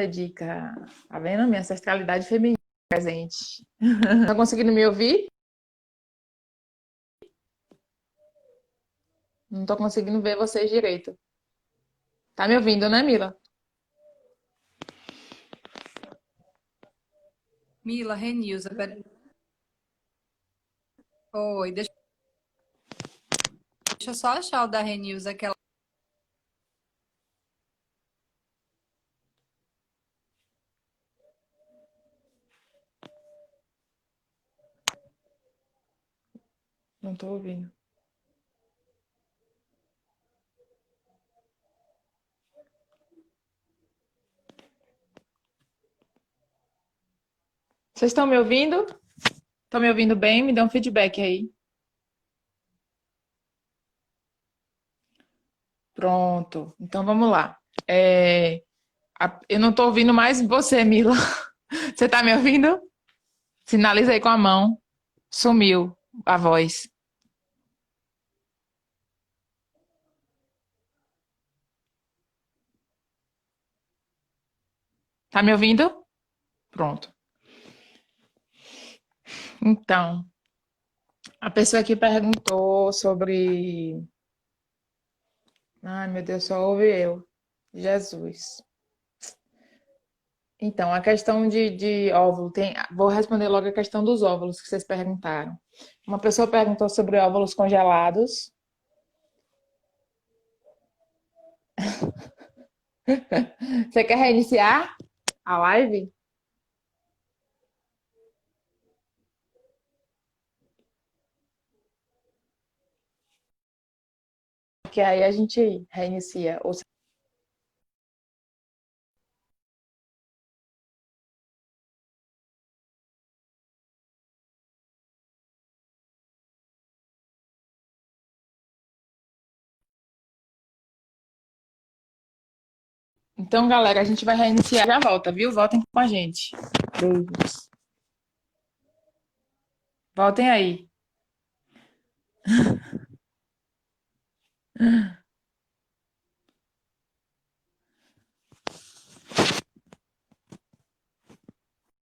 Speaker 2: dica. Tá vendo? Minha ancestralidade feminina presente. Tá conseguindo me ouvir? Não tô conseguindo ver vocês direito. Tá me ouvindo, né, Mila?
Speaker 1: Mila, Renilza, oi, deixa eu só achar o da Renilza, que ela.
Speaker 2: Não tô ouvindo. Vocês estão me ouvindo? Estão me ouvindo bem? Me dê um feedback aí. Pronto. Então vamos lá. Eu não tô ouvindo mais você, Mila. Você tá me ouvindo? Sinaliza aí com a mão. Sumiu a voz. Tá me ouvindo? Pronto. Então, a pessoa aqui perguntou sobre. Ai, meu Deus, só ouve eu. Jesus. Então, a questão de óvulo, vou responder logo a questão dos óvulos que vocês perguntaram. Uma pessoa perguntou sobre óvulos congelados. Você quer reiniciar a live? Que aí a gente reinicia. Então, galera, a gente vai reiniciar. Já volta, viu? Voltem com a gente. Beijos. Voltem aí.